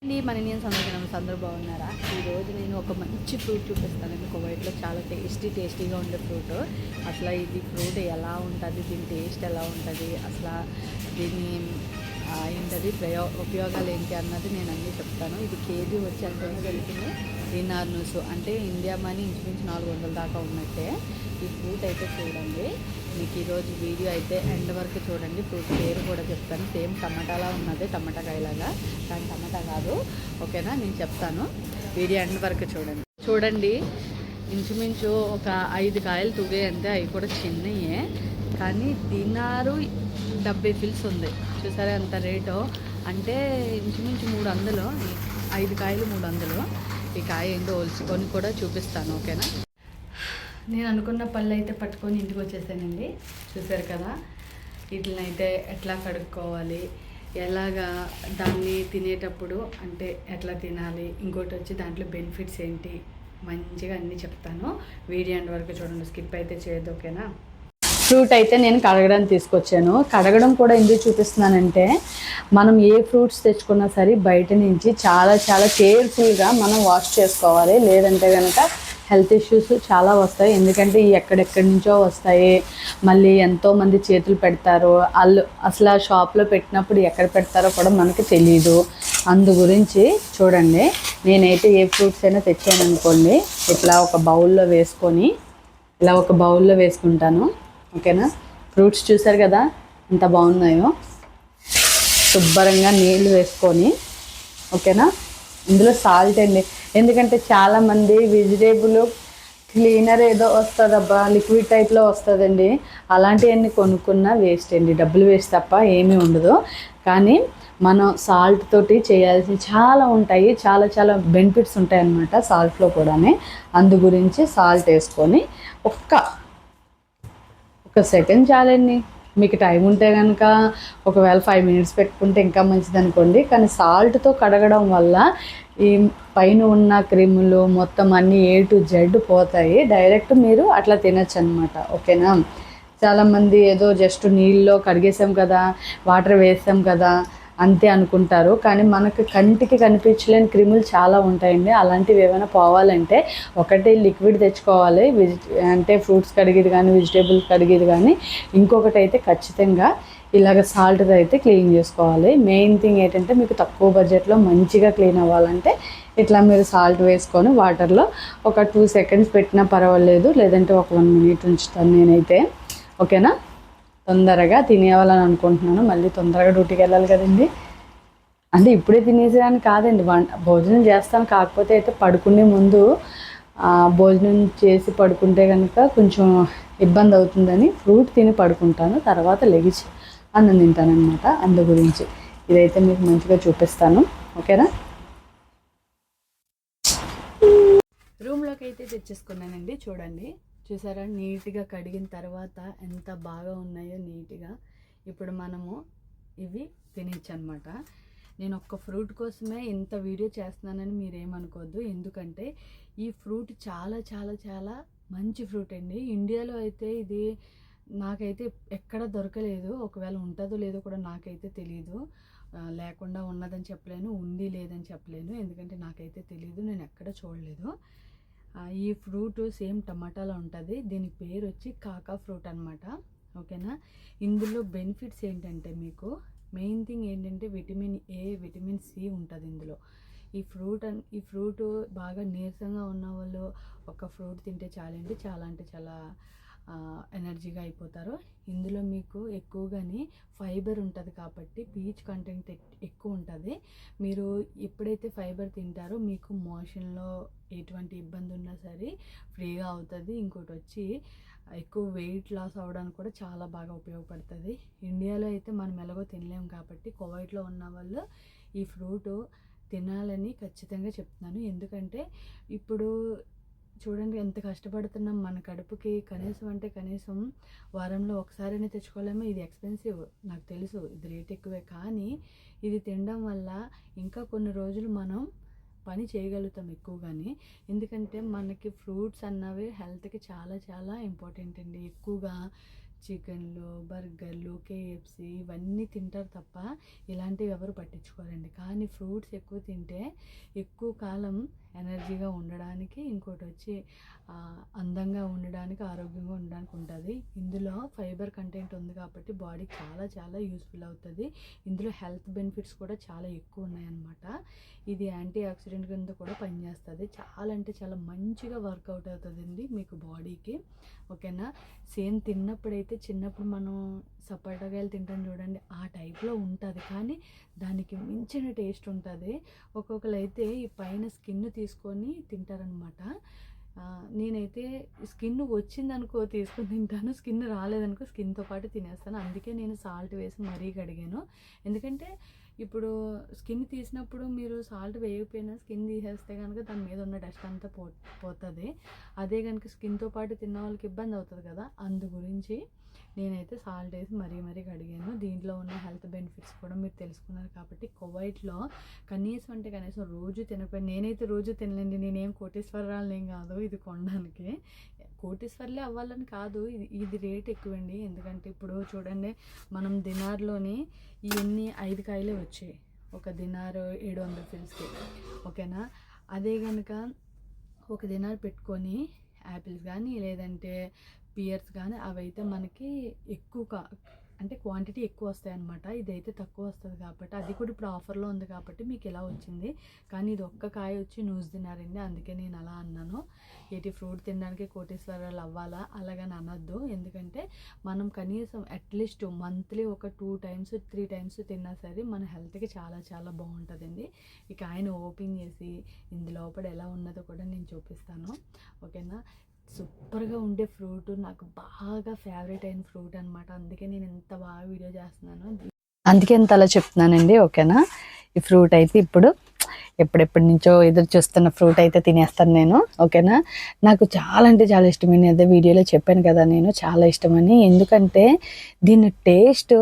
మన ఇండియన్స్ అందరూ బాగున్నారా? ఈరోజు నేను ఒక మంచి ఫ్రూట్ చూపిస్తానండి. కువైట్లో చాలా టేస్టీగా ఉండే ఫ్రూట్. అసలు ఇది ఫ్రూట్ ఎలా ఉంటుంది, దీని టేస్ట్ ఎలా ఉంటుంది, అసలు దీని ఏంటది ఉపయోగాలు ఏంటి అన్నది నేను అన్నీ చెప్తాను. ఇది కేజీ వచ్చి ఎంతైనా దొరికింది దీనార్ నూసు, అంటే ఇండియా మనీ ఇంచుమించు 400 దాకా ఉన్నట్టే. ఈ ఫ్రూట్ అయితే చూడండి, మీకు ఈరోజు వీడియో అయితే ఎండ్ వరకు చూడండి. ఫ్రూట్ పేరు కూడా చెప్తాను. సేమ్ టమాటాలా ఉన్నది, టమాటా కాయలాగా, కానీ టమాటా కాదు. ఓకేనా, నేను చెప్తాను. వీడియో ఎండ్ వరకు చూడండి. ఇంచుమించు ఒక 5 కాయలు తూగే అంతే, అవి కూడా చిన్నయే. కానీ దినారు 70 ఫిల్స్ ఉంది. చూసారా ఎంత రేటో, అంటే ఇంచుమించు 300. 5 కాయలు 300. ఈ కాయ ఏంటో ఒలుచుకొని కూడా చూపిస్తాను. ఓకేనా, నేను అనుకున్న పళ్ళు అయితే పట్టుకొని ఇంటికి వచ్చేసానండి. చూసారు కదా, వీటిని అయితే ఎట్లా కడుక్కోవాలి, ఎలాగా దాన్ని తినేటప్పుడు అంటే ఎట్లా తినాలి, ఇంకోటి వచ్చి దాంట్లో బెనిఫిట్స్ ఏంటి, మంచిగా అన్నీ చెప్తాను. వీడియో ఎండ్ వరకు చూడండి, స్కిప్ అయితే చేయొద్దు. ఓకేనా, ఫ్రూట్ అయితే నేను కడగడానికి తీసుకొచ్చాను. కడగడం కూడా ఎందుకు చూపిస్తున్నానంటే, మనం ఏ ఫ్రూట్స్ తెచ్చుకున్నా సరే బయట నుంచి చాలా కేర్ఫుల్గా మనం వాష్ చేసుకోవాలి. లేదంటే కనుక హెల్త్ ఇష్యూస్ చాలా వస్తాయి. ఎందుకంటే ఎక్కడెక్కడి నుంచో వస్తాయి, మళ్ళీ ఎంతోమంది చేతులు పెడతారు. వాళ్ళు అసలు ఆ షాప్లో పెట్టినప్పుడు ఎక్కడ పెడతారో కూడా మనకి తెలియదు. అందు గురించి చూడండి, నేనైతే ఏ ఫ్రూట్స్ అయినా తెచ్చాను అనుకోండి, ఇట్లా ఒక బౌల్లో వేసుకుంటాను. ఓకేనా, ఫ్రూట్స్ చూసారు కదా ఎంత బాగున్నాయో. శుభ్రంగా నీళ్ళు వేసుకొని, ఓకేనా, ఇందులో సాల్ట్ అండి. ఎందుకంటే చాలామంది వెజిటేబుల్ క్లీనర్ ఏదో వస్తుందబ్బా, లిక్విడ్ టైప్లో వస్తుందండి, అలాంటివన్నీ కొనుక్కున్నా వేస్ట్ అండి, డబ్బులు వేస్ట్ తప్ప ఏమీ ఉండదు. కానీ మనం సాల్ట్ తోటి చేయాల్సి చాలా ఉంటాయి, చాలా బెనిఫిట్స్ ఉంటాయి అన్నమాట సాల్ట్లో కూడా. అందు గురించి సాల్ట్ వేసుకొని ఒక్క సెకండ్ చాలండి. మీకు టైం ఉంటే కనుక ఒకవేళ 5 మినిట్స్ పెట్టుకుంటే ఇంకా మంచిది అనుకోండి. కానీ సాల్ట్తో కడగడం వల్ల ఈ పైన ఉన్న క్రిములు మొత్తం అన్నీ A to Z పోతాయి. డైరెక్ట్ మీరు అట్లా తినచ్చు అనమాట. ఓకేనా, చాలామంది ఏదో జస్ట్ నీళ్ళలో కడిగేసాం కదా, వాటర్ వేసాం కదా అంతే అనుకుంటారు. కానీ మనకు కంటికి కనిపించలేని క్రిములు చాలా ఉంటాయండి. అలాంటివి ఏమైనా పోవాలంటే ఒకటి లిక్విడ్ తెచ్చుకోవాలి, అంటే ఫ్రూట్స్ కడిగేది కానీ వెజిటేబుల్స్ కడిగేది కానీ. ఇంకొకటి అయితే ఖచ్చితంగా ఇలాగ సాల్ట్తో అయితే క్లీన్ చేసుకోవాలి. మెయిన్ థింగ్ ఏంటంటే, మీకు తక్కువ బడ్జెట్లో మంచిగా క్లీన్ అవ్వాలంటే ఇట్లా మీరు సాల్ట్ వేసుకొని వాటర్లో ఒక 2 సెకండ్స్ పెట్టినా పర్వాలేదు, లేదంటే ఒక 1 మినిట్ ఉంచుతాను నేనైతే. ఓకేనా, తొందరగా తినేవాళ్ళని అనుకుంటున్నాను. మళ్ళీ తొందరగా డ్యూటీకి వెళ్ళాలి కదండి. అంటే ఇప్పుడే తినేసేదాన్ని కాదండి, భోజనం చేస్తాను. కాకపోతే అయితే పడుకునే ముందు భోజనం చేసి పడుకుంటే కనుక కొంచెం ఇబ్బంది అవుతుందని ఫ్రూట్ తిని పడుకుంటాను. తర్వాత లెగిచి అన్నం తింటానమాట. అందు గురించి ఇదైతే మీకు మంచిగా చూపిస్తాను. ఓకేనా, రూమ్లోకి అయితే తెచ్చేసుకున్నానండి. చూసారా, నీట్గా కడిగిన తర్వాత ఎంత బాగా ఉన్నాయో నీట్గా. ఇప్పుడు మనము ఇవి తినచ్చు అనమాట. నేను ఒక్క ఫ్రూట్ కోసమే ఇంత వీడియో చేస్తున్నానని మీరేమనుకోవద్దు. ఎందుకంటే ఈ ఫ్రూట్ చాలా మంచి ఫ్రూట్ అండి. ఇండియాలో అయితే ఇది నాకైతే ఎక్కడ దొరకలేదు. ఒకవేళ ఉంటుందో లేదో కూడా నాకైతే తెలీదు. లేకుండా ఉన్నదని చెప్పలేను, ఉండి లేదని చెప్పలేను, ఎందుకంటే నాకైతే తెలీదు, నేను ఎక్కడ చూడలేదు. ఈ ఫ్రూట్ సేమ్ టమాటాలో ఉంటుంది. దీని పేరు వచ్చి కాకా ఫ్రూట్ అనమాట. ఓకేనా, ఇందులో బెనిఫిట్స్ ఏంటంటే, మీకు మెయిన్ థింగ్ ఏంటంటే విటమిన్ A, విటమిన్ C ఉంటుంది ఇందులో. ఈ ఫ్రూట్ బాగా నీరసంగా ఉన్న వాళ్ళు ఒక ఫ్రూట్ తింటే చాలండి, చాలా అంటే చాలా ఎనర్జీగా అయిపోతారు. ఇందులో మీకు ఎక్కువగానే ఫైబర్ ఉంటుంది కాబట్టి పీచ్ కంటెంట్ ఎక్కువ ఉంటుంది. మీరు ఎప్పుడైతే ఫైబర్ తింటారో మీకు మోషన్లో ఎటువంటి ఇబ్బంది ఉన్నా సరే ఫ్రీగా అవుతుంది. ఇంకోటి వచ్చి ఎక్కువ వెయిట్ లాస్ అవ్వడానికి కూడా చాలా బాగా ఉపయోగపడుతుంది. ఇండియాలో అయితే మనం ఎలాగో తినలేము కాబట్టి కువైట్లో ఉన్న వాళ్ళు ఈ ఫ్రూట్ తినాలని ఖచ్చితంగా చెప్తున్నాను. ఎందుకంటే ఇప్పుడు చూడండి ఎంత కష్టపడుతున్నాం మన కడుపుకి. కనీసం వారంలో ఒకసారైనా తెచ్చుకోలేము. ఇది ఎక్స్పెన్సివ్, నాకు తెలుసు, ఇది రేట్ ఎక్కువే. కానీ ఇది తినడం వల్ల ఇంకా కొన్ని రోజులు మనం పని చేయగలుగుతాం ఎక్కువగానే. ఎందుకంటే మనకి ఫ్రూట్స్ అన్నవి హెల్త్కి చాలా ఇంపార్టెంట్ అండి. ఎక్కువగా చికెన్లు, బర్గర్లు, కేఎఫ్సి ఇవన్నీ తింటారు తప్ప ఇలాంటివి ఎవరు పట్టించుకోరండి. కానీ ఫ్రూట్స్ ఎక్కువ తింటే ఎక్కువ కాలం ఎనర్జీగా ఉండడానికి, ఇంకోటి వచ్చి అందంగా ఉండడానికి, ఆరోగ్యంగా ఉండడానికి ఉంటుంది. ఇందులో ఫైబర్ కంటెంట్ ఉంది కాబట్టి బాడీకి చాలా చాలా యూస్ఫుల్ అవుతుంది. ఇందులో హెల్త్ బెనిఫిట్స్ కూడా చాలా ఎక్కువ ఉన్నాయన్నమాట. ఇది యాంటీ ఆక్సిడెంట్ కింద కూడా పనిచేస్తుంది. చాలా అంటే చాలా మంచిగా వర్కౌట్ అవుతుందండి మీకు బాడీకి. ఓకేనా. సేమ్ తిన్నప్పుడైతే చిన్నప్పుడు మనం సపోటాకాయలు తింటాం చూడండి, ఆ టైప్లో ఉంటుంది. కానీ దానికి మించిన టేస్ట్ ఉంటుంది. ఒక్కొక్కరు అయితే ఈ పైన స్కిన్ తీసుకొని తింటారనమాట. నేనైతే స్కిన్ వచ్చిందనుకో తీసుకొని తింటాను, స్కిన్ రాలేదనుకో స్కిన్తో పాటు తినేస్తాను. అందుకే నేను సాల్ట్ వేసి మరీ కడిగాను. ఎందుకంటే ఇప్పుడు స్కిన్ తీసినప్పుడు మీరు సాల్ట్ వేయకపోయినా స్కిన్ తీసేస్తే కనుక దాని మీద ఉన్న డస్ట్ అంతా పోతుంది. అదే కనుక స్కిన్తో పాటు తిన్న వాళ్ళకి ఇబ్బంది అవుతుంది కదా, అందు గురించి నేనైతే సాల్ట్ వేసి మరీ కడిగాను. దీంట్లో ఉన్న హెల్త్ బెనిఫిట్స్ కూడా మీరు తెలుసుకున్నారు కాబట్టి కువైట్లో కనీసం రోజు తినకపోయి, నేనైతే రోజు తినలేండి. నేనేం కోటీశ్వరరాలు కాదు ఇది కొనడానికి. కోటీశ్వర్లే అవ్వాలని కాదు, ఇది రేట్ ఎక్కువండి. ఎందుకంటే ఇప్పుడు చూడండి, మనం దినార్లోని ఇవన్నీ 5 కాయలే వచ్చాయి. ఒక దినారు 700 ఫిల్స్కి. ఓకేనా. అదే కనుక ఒక దినార్ పెట్టుకొని యాపిల్స్ కానీ లేదంటే పియర్స్ కానీ అవైతే మనకి ఎక్కువ అంటే క్వాంటిటీ ఎక్కువ వస్తాయి అన్నమాట. ఇదైతే తక్కువ వస్తుంది కాబట్టి, అది కూడా ఇప్పుడు ఆఫర్లో ఉంది కాబట్టి మీకు ఇలా వచ్చింది. కానీ ఇది ఒక్క కాయ వచ్చి నూజు తినారండి. అందుకే నేను అలా అన్నాను. ఫ్రూట్ తినడానికి కోటీశ్వరాలు అవ్వాలా అలాగని అనొద్దు. ఎందుకంటే మనం కనీసం అట్లీస్ట్ మంత్లీ ఒక 2 times 3 times తిన్నా సరే మన హెల్త్కి చాలా చాలా బాగుంటుందండి. ఇక ఆయన ఓపెన్ చేసి ఇందులోపల ఎలా ఉన్నదో కూడా నేను చూపిస్తాను. ఓకేనా. సూపర్గా ఉండే ఫ్రూట్, నాకు బాగా ఫేవరెట్ అయిన ఫ్రూట్ అనమాట. అందుకే నేను ఎంత బాగా వీడియో చేస్తున్నాను, అందుకే ఎంత అలా చెప్తున్నానండి. ఓకేనా. ఈ ఫ్రూట్ అయితే ఇప్పుడు ఎప్పుడెప్పటి నుంచో ఎదురు చూస్తున్న ఫ్రూట్ అయితే తినేస్తాను నేను. ఓకేనా. నాకు చాలా అంటే చాలా ఇష్టమని అదే వీడియోలో చెప్పాను కదా, నేను చాలా ఇష్టమని. ఎందుకంటే దీని టేస్ట్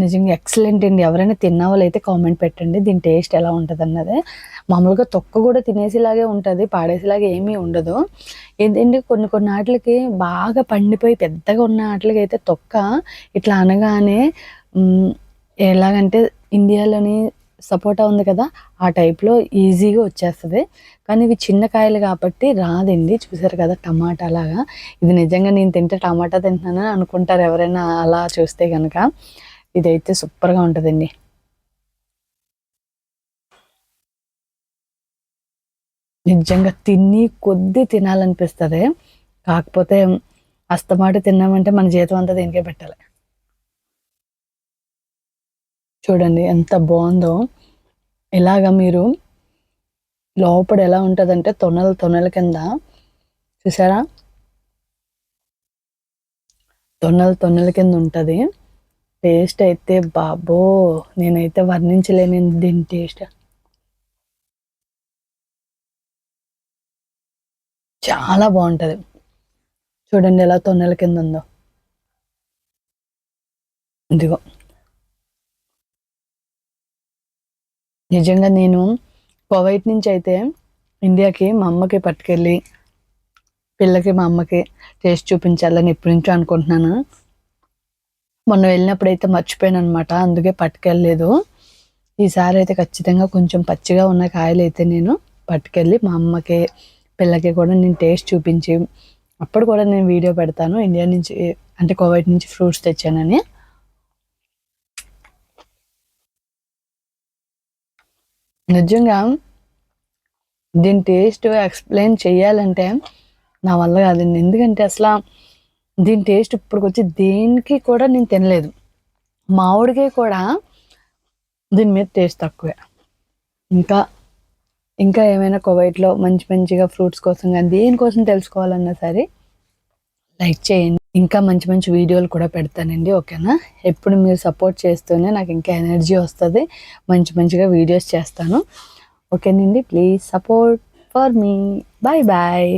నిజంగా ఎక్సలెంట్ అండి. ఎవరైనా తిన్న వాళ్ళు అయితే కామెంట్ పెట్టండి దీని టేస్ట్ ఎలా ఉంటుంది అన్నది. మామూలుగా తొక్క కూడా తినేసేలాగే ఉంటుంది, పాడేసేలాగా ఏమీ ఉండదు. ఏంటంటే కొన్ని ఆటలకి బాగా పండిపోయి పెద్దగా ఉన్న ఆటలకి అయితే తొక్క ఇట్లా అనగానే ఎలాగంటే ఇండియాలోని సపోటా ఉంది కదా, ఆ టైప్లో ఈజీగా వచ్చేస్తుంది. కానీ ఇవి చిన్న కాయలు కాబట్టి రాదండి. చూసారు కదా టమాటా లాగా. ఇది నిజంగా నేను తింటే టమాటా తింటున్నానని అనుకుంటారు ఎవరైనా అలా చూస్తే కనుక. ఇదైతే సూపర్గా ఉంటుందండి. నిజంగా కొద్ది తినాలనిపిస్తుంది. కాకపోతే అస్తమాట తిన్నామంటే మన జీతం అంతా దీనికే పెట్టాలి. చూడండి ఎంత బాగుందో. ఇలాగా మీరు లోపల ఎలా ఉంటుందంటే తొనల కింద చూసారా, తొనల కింద ఉంటుంది. టేస్ట్ అయితే బాబో నేనైతే వర్ణించలేను దీని టేస్ట్. చాలా బాగుంటుంది. చూడండి ఎలా తొనల కింద ఉందో. ఇదిగో నిజంగా నేను కువైట్ నుంచి అయితే ఇండియాకి మా అమ్మకి పట్టుకెళ్ళి పిల్లకి మా అమ్మకి టేస్ట్ చూపించాలని ఎప్పటి నుంచో అనుకుంటున్నాను. మొన్న వెళ్ళినప్పుడైతే మర్చిపోయాను అనమాట, అందుకే పట్టుకెళ్ళలేదు. ఈసారి అయితే ఖచ్చితంగా కొంచెం పచ్చిగా ఉన్న కాయలు అయితే నేను పట్టుకెళ్ళి మా అమ్మకి పిల్లకి కూడా నేను టేస్ట్ చూపించి అప్పుడు కూడా నేను వీడియో పెడతాను, ఇండియా నుంచి అంటే కువైట్ నుంచి ఫ్రూట్స్ తెచ్చానని. నిజంగా దీని టేస్ట్ ఎక్స్ప్లెయిన్ చేయాలంటే నా వల్ల కాదండి. ఎందుకంటే అసలు దీని టేస్ట్ ఇప్పటికొచ్చి దేనికి కూడా నేను తినలేదు. మామిడికాయ కూడా దీని మీద టేస్ట్ తక్కువే. ఇంకా ఏమైనా కువైట్లో మంచిగా ఫ్రూట్స్ కోసం కానీ దేనికోసం తెలుసుకోవాలన్నా సరే లైక్ చేయండి. ఇంకా మంచి వీడియోలు కూడా పెడతానండి. ఓకేనా. ఎప్పుడు మీరు సపోర్ట్ చేస్తూనే నాకు ఇంకా ఎనర్జీ వస్తుంది, మంచిగా వీడియోస్ చేస్తాను. ఓకేనండి. Please support for me. Bye.